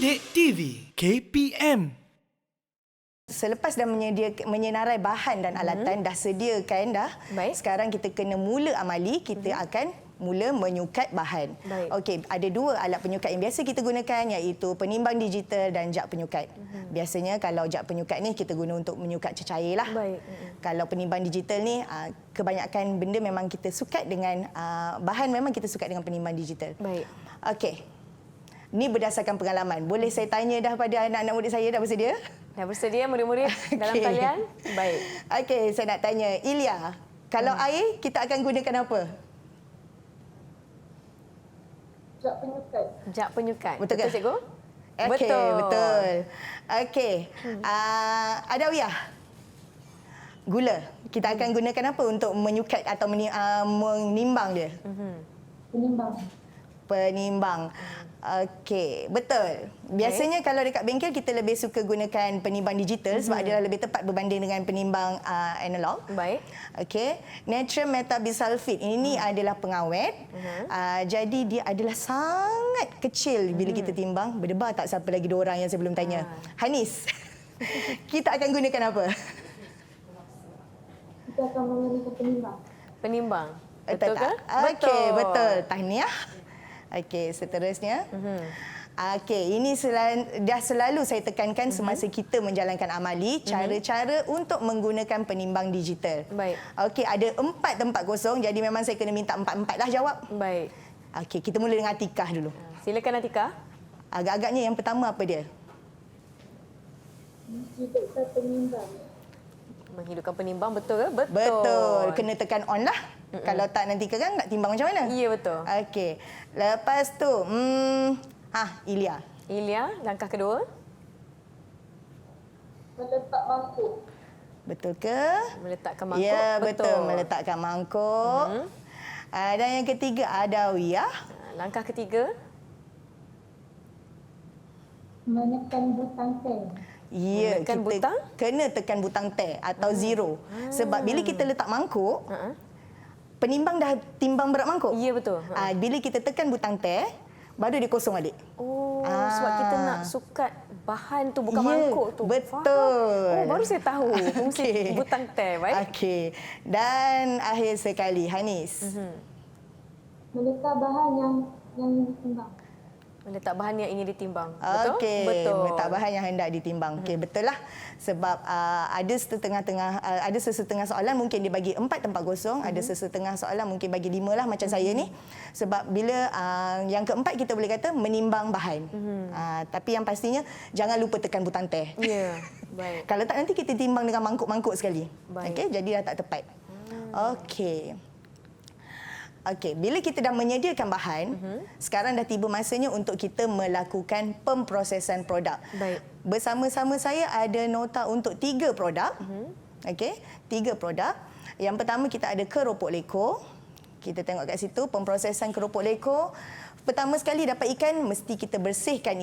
Didik TV KPM. Selepas dah menyenarai bahan dan alatan, dah sediakan dah. Baik. Sekarang kita kena mula amali, kita akan mula menyukat bahan. Baik. Okey, ada dua alat penyukat yang biasa kita gunakan, iaitu penimbang digital dan jak penyukat. Biasanya kalau jak penyukat ni kita guna untuk menyukat cecair lah. Baik. Kalau penimbang digital ni kebanyakan benda memang kita sukat dengan bahan, memang kita sukat dengan penimbang digital. Baik. Okey. Ni berdasarkan pengalaman. Boleh saya tanya dah pada anak-anak murid saya, dah bersedia? Dah bersedia murid-murid dalam Okey. talian? Baik. Okey, saya nak tanya Ilya, kalau air kita akan gunakan apa? Jak penyukat. Jak penyukat. Betul ke? Cikgu? Okey, betul. Okey. Adawiyah. Gula. Kita akan gunakan apa untuk menyukat atau menimbang dia? Penimbang. Penimbang. Okey, betul. Biasanya kalau dekat bengkel kita lebih suka gunakan penimbang digital sebab dia lebih tepat berbanding dengan penimbang analog. Baik. Okey, natrium metabisulfit ini adalah pengawet. Jadi dia adalah sangat kecil bila kita timbang. Berdebar tak siapa lagi dua orang yang saya belum tanya? Hanis. Kita akan gunakan apa? Kita akan menggunakan penimbang. Penimbang. Betul ke? Okey, betul. Tahniah. Okey, seterusnya. Okey, ini dah selalu saya tekankan semasa kita menjalankan amali, cara-cara untuk menggunakan penimbang digital. Baik. Okey, ada 4 tempat kosong, jadi memang saya kena minta 4-4 lah jawab. Baik. Okey, kita mula dengan Atikah dulu. Silakan Atika. Agak-agaknya yang pertama apa dia? Hidupkan penimbang. Menghidupkan penimbang, betul ke? Betul. Betul. Kena tekan on lah. Kalau tak nanti kan nak timbang macam mana? Ya, betul. Okey. Lepas tu, Ilya. Ilya, langkah kedua. Meletak mangkuk. Betul ke? Meletakkan mangkuk. Ya, betul. Meletakkan mangkuk. Dan yang ketiga, Adawiyah. Langkah ketiga. Menekan butang teh. Ya, Menekan kita butang? kena tekan butang teh atau zero. Sebab bila kita letak mangkuk, penimbang dah timbang berat mangkuk. Ya, betul. Bila kita tekan butang teh, baru dia kosong balik. Oh, sebab kita nak sukat bahan tu, bukan Ya, mangkuk tu. betul. Faham? Oh, baru saya tahu fungsi Okey. butang teh. Baik. Okey. Dan akhir sekali, Hanis. Meletak bahan yang ditimbang. Meletak bahan yang ingin ditimbang. Betul? Okey, Betul. meletak bahan yang hendak ditimbang. Okey, betul lah. Sebab ada sesetengah soalan mungkin dia bagi 4 tempat kosong, ada sesetengah soalan mungkin bagi 5 lah macam saya ni. Sebab bila yang keempat kita boleh kata menimbang bahan. Tapi yang pastinya jangan lupa tekan butang teh. Ya, baik. Kalau tak nanti kita timbang dengan mangkuk-mangkuk sekali. Baik. Okey, jadi dah tak tepat. Okey. Okey, bila kita dah menyediakan bahan, sekarang dah tiba masanya untuk kita melakukan pemprosesan produk. Baik. Bersama-sama saya ada nota untuk 3 produk. Okey, 3 produk. Yang pertama kita ada keropok leko. Kita tengok kat situ pemprosesan keropok leko. Pertama sekali dapat ikan, mesti kita bersihkan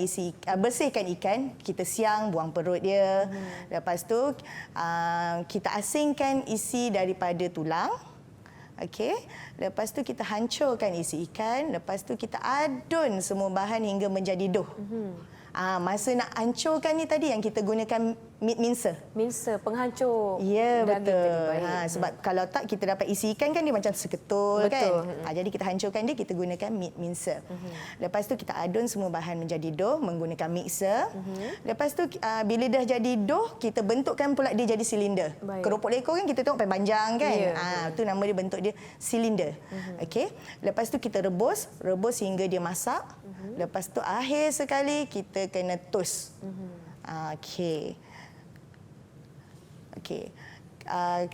ikan, kita siang, buang perut dia. Lepas tu kita asingkan isi daripada tulang. Okey. Lepas tu kita hancurkan isi ikan, lepas tu kita adun semua bahan hingga menjadi dough. Masa nak hancurkan ni tadi yang kita gunakan meat mincer. Mincer, penghancur Ya, daging betul. tadi. Baik. Sebab kalau tak kita dapat isi ikan kan dia macam seketul Betul. kan. Jadi kita hancurkan dia, kita gunakan meat mincer. Lepas tu kita adun semua bahan menjadi dough menggunakan mixer. Lepas tu bila dah jadi dough, kita bentukkan pula dia jadi silinder. Baik. Keropok leko kan kita tengok panjang kan. Ya. Tu nama dia, bentuk dia silinder. Okey. Lepas tu kita rebus hingga dia masak. Lepas tu akhir sekali kita kena toast. Okey. Okey.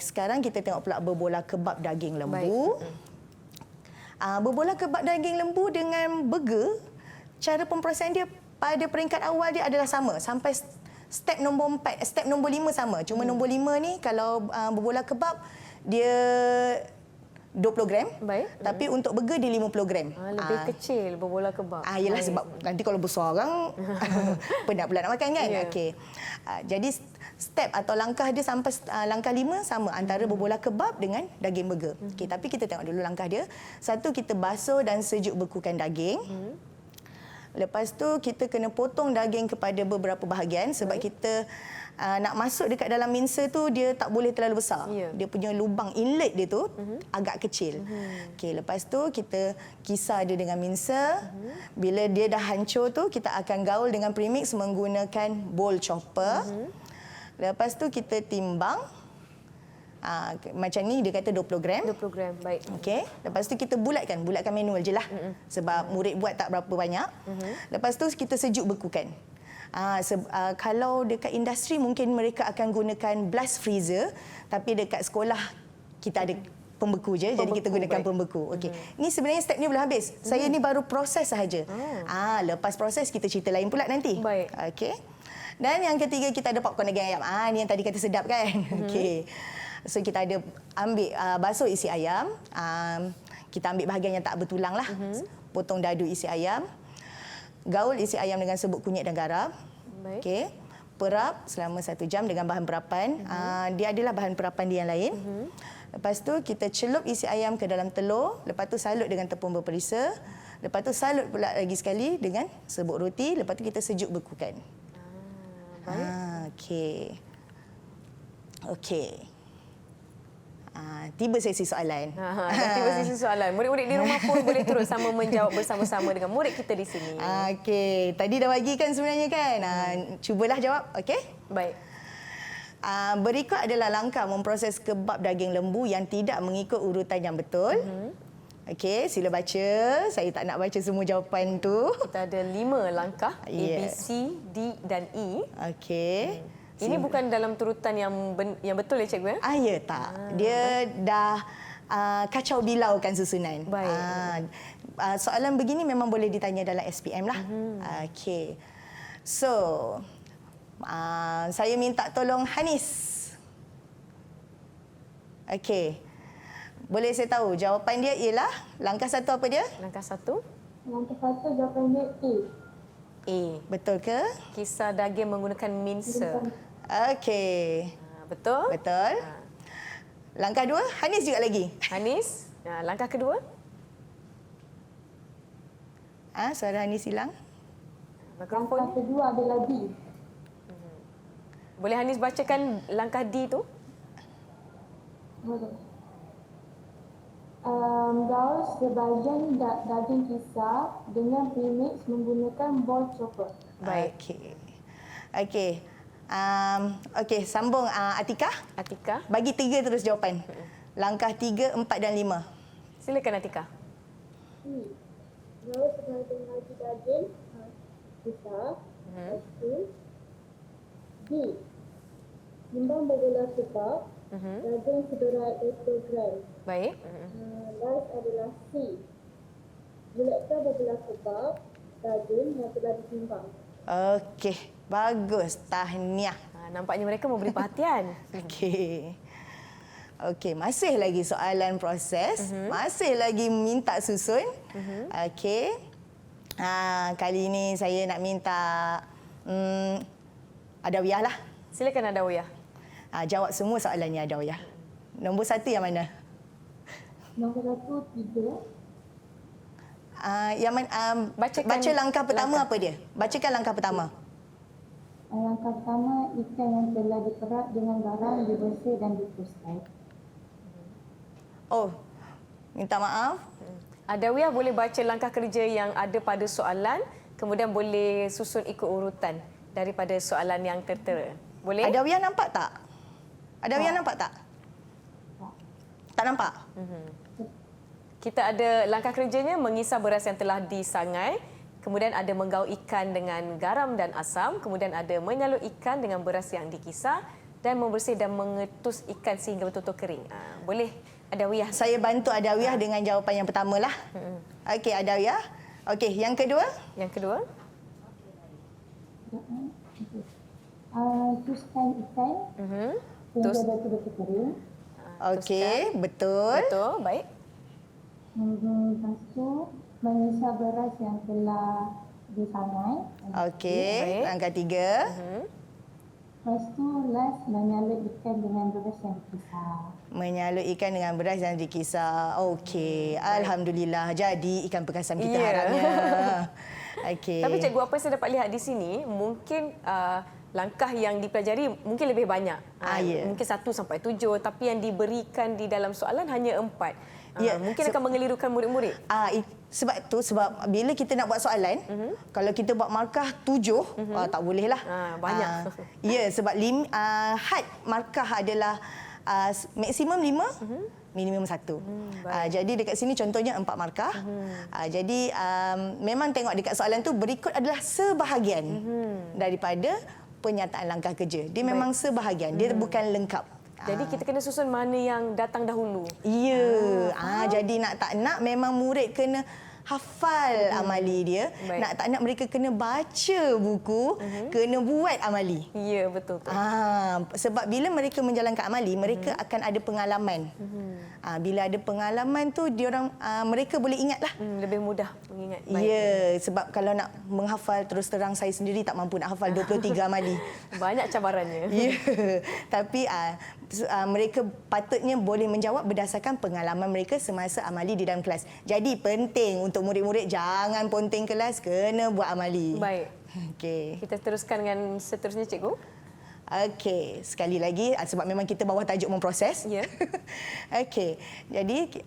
Sekarang kita tengok pula berbola kebab daging lembu. Berbola kebab daging lembu dengan burger, cara pemprosesan dia pada peringkat awal dia adalah sama. Sampai step nombor 4, step nombor 5 sama. Cuma nombor 5 ni kalau berbola kebab dia 20 gram. Baik. Tapi untuk burger dia 50 gram. Lebih kecil berbola kebab. Yelah, sebab nanti kalau besar orang penat pula nak makan kan. Ya. Okey. Jadi step atau langkah dia sampai langkah 5 sama antara berbola kebab dengan daging burger. Okey, tapi kita tengok dulu langkah dia. Satu, kita basuh dan sejuk bekukan daging. Lepas tu kita kena potong daging kepada beberapa bahagian sebab kita nak masuk dekat dalam mincer tu dia tak boleh terlalu besar. Ya. Dia punya lubang inlet dia tu agak kecil. Okey, lepas tu kita kisar dia dengan mincer. Bila dia dah hancur tu kita akan gaul dengan premix menggunakan bowl chopper. Lepas tu kita timbang. Macam ni dia kata 20 gram. 20 gram, baik. Okey. Lepas tu kita bulatkan manual je lah. Sebab murid buat tak berapa banyak. Lepas tu kita sejuk bekukan. Kalau dekat industri mungkin mereka akan gunakan blast freezer, tapi dekat sekolah kita ada pembeku je, jadi kita gunakan pembeku. Okey. Ni sebenarnya step ni belum habis. Saya ni baru proses sahaja. Lepas proses kita cerita lain pula nanti. Baik. Okey. Dan yang ketiga kita ada popcorn daging ayam. Ni yang tadi kata sedap kan? Okey. So kita ada ambil basuh isi ayam. Kita ambil bahagian yang tak bertulang lah. Potong dadu isi ayam. Gaul isi ayam dengan serbuk kunyit dan garam. Baik. Okey. Perap selama 1 jam dengan bahan perapan. Dia adalah bahan perapan dia yang lain. Lepas tu kita celup isi ayam ke dalam telur. Lepas tu salut dengan tepung berperisa. Lepas tu salut pula lagi sekali dengan serbuk roti. Lepas tu kita sejuk bekukan. Okey. Okey. Tiba sesi soalan. Dah tiba sesi soalan. Murid-murid di rumah pun boleh turut sama menjawab bersama-sama dengan murid kita di sini. Okey, tadi dah bagi kan sebenarnya kan. Cubalah jawab, okey? Baik. Berikut adalah langkah memproses kebab daging lembu yang tidak mengikut urutan yang betul. Okey, sila baca. Saya tak nak baca semua jawapan tu. Kita ada 5 langkah, A, B, C, D dan E. Okey. Ini bukan dalam turutan yang betul ya cikgu ya? Ya tak. Dia dah kacau bilaukan susunan. Baik. Soalan begini memang boleh ditanya dalam SPM lah. Okey. So, saya minta tolong Hanis. Okey. Boleh saya tahu jawapan dia ialah langkah 1 apa dia? Langkah 1. Langkah 1 jawapan dia A. A. Betul ke? Kisar daging menggunakan mincer. Okey. Betul? Betul. Langkah 2, Hanis juga lagi. Hanis. Langkah kedua. Suara Hanis hilang. Langkah Mikrofon. kedua adalah D. Boleh Hanis bacakan langkah D tu? Boleh. Gaul sebahagian daging kisar dengan premix menggunakan bowl chopper. Baik. Okey. Okey, sambung Atikah. Atika. Bagi 3 terus jawapan. Langkah 3, 4 dan 5. Silakan Atika. Gaul sebahagian daging kisar. Lepas D. Timbang berbelah kebab. Daging seberat 20 gram. Baik. Last adalah C. Bulatkan berbelah kebab daging yang telah ditimbang. Okey, bagus. Tahniah. Nampaknya mereka memberi perhatian. Okey. Okey, masih lagi soalan proses. Masih lagi minta susun. Okey. Kali ini saya nak minta Adawiyah lah. Silakan Adawiyah. Jawab semua soalannya Adawiyah. Nombor 1 yang mana? Nombor 1, 3. Baca langkah pertama apa dia? Bacakan langkah pertama. Langkah pertama, ikan yang telah diperap dengan garam, dibersih dan diproses. Oh, minta maaf. Adawiyah boleh baca langkah kerja yang ada pada soalan, kemudian boleh susun ikut urutan daripada soalan yang tertera. Boleh? Adawiyah nampak tak? Adawiyah nampak tak? Tak nampak? Kita ada langkah kerjanya mengisar beras yang telah disangai, kemudian ada menggaul ikan dengan garam dan asam, kemudian ada menyalut ikan dengan beras yang dikisar dan membersih dan mengetus ikan sehingga betul-betul kering. Boleh Adawiyah? Saya bantu Adawiyah dengan jawapan yang pertamalah. Okey, Adawiyah. Okey, yang kedua? Yang kedua? Tuskan ikan sehingga betul-betul kering. Okey, betul. Betul, baik. Lepas tu, mengisar beras yang telah disangai. Okey, Baik. langkah 3. Lepas tu, last menyalut ikan dengan beras yang dikisar. Menyalut ikan dengan beras yang dikisar. Okey, alhamdulillah. Jadi ikan perkasan kita Ya. harapnya. Okey. Tapi cikgu, apa yang saya dapat lihat di sini, mungkin langkah yang dipelajari mungkin lebih banyak. Ya. Mungkin 1 sampai 7, tapi yang diberikan di dalam soalan hanya 4. Ya, Mungkin akan mengelirukan murid-murid. Sebab bila kita nak buat soalan, kalau kita buat markah 7, tak boleh lah. Banyak. Ya, sebab had markah adalah maksimum 5, minimum 1. Jadi dekat sini contohnya 4 markah. Jadi memang tengok dekat soalan tu berikut adalah sebahagian daripada penyataan langkah kerja. Dia memang sebahagian, dia bukan lengkap. Jadi kita kena susun mana yang datang dahulu. Ya. Jadi nak tak nak memang murid kena hafal amali dia. Baik. Nak tak nak mereka kena baca buku, kena buat amali. Ya, betul. Sebab bila mereka menjalankan amali, mereka akan ada pengalaman. Bila ada pengalaman tu, mereka boleh ingatlah. Lebih mudah mengingat. Ya, sebab kalau nak menghafal, terus terang saya sendiri tak mampu nak hafal 23 amali. Banyak cabarannya. Ya, tapi mereka patutnya boleh menjawab berdasarkan pengalaman mereka semasa amali di dalam kelas. Jadi penting untuk murid-murid jangan ponteng kelas, kena buat amali. Baik. Okey. Kita teruskan dengan seterusnya, cikgu. Okey, sekali lagi sebab memang kita bawah tajuk memproses. Ya. Okey. Jadi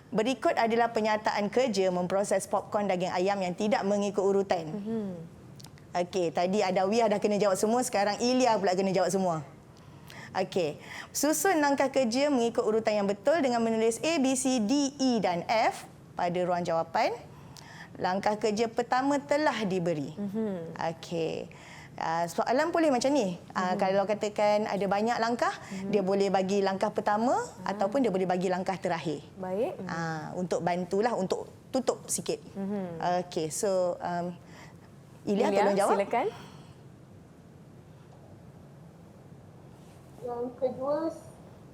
berikut adalah penyataan kerja memproses popcorn daging ayam yang tidak mengikut urutan. Okey, tadi Adawiyah dah kena jawab semua, sekarang Ilya pula kena jawab semua. Okey. Susun langkah kerja mengikut urutan yang betul dengan menulis A, B, C, D, E dan F pada ruang jawapan. Langkah kerja pertama telah diberi. Okey. Soalan boleh macam ni. Kalau katakan ada banyak langkah, dia boleh bagi langkah pertama ataupun dia boleh bagi langkah terakhir. Baik. Untuk bantulah, untuk tutup sikit. Okey, so Ilya tolong jawab. Silakan.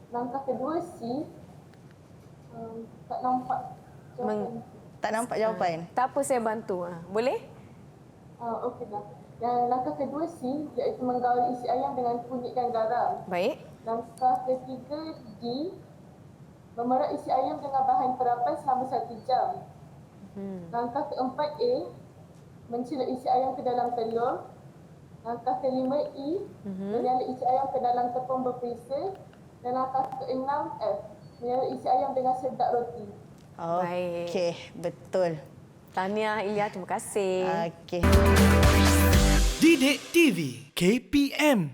Langkah kedua C, tak nampak jawapan. Tak nampak jawapan? Tak apa, saya bantu. Boleh? Okey dah. Yang langkah kedua C iaitu menggaul isi ayam dengan kunyit dan garam. Baik. Langkah ketiga D, memerah isi ayam dengan bahan perapan selama 1 jam. Langkah keempat A, mencelup isi ayam ke dalam telur. Langkah kelima E, menyala isi ayam ke dalam tepung berperisa. Dan langkah keenam F, menyala isi ayam dengan sedak roti. Okey, betul. Tahniah Ilya, terima kasih. Okey. Didik TV KPM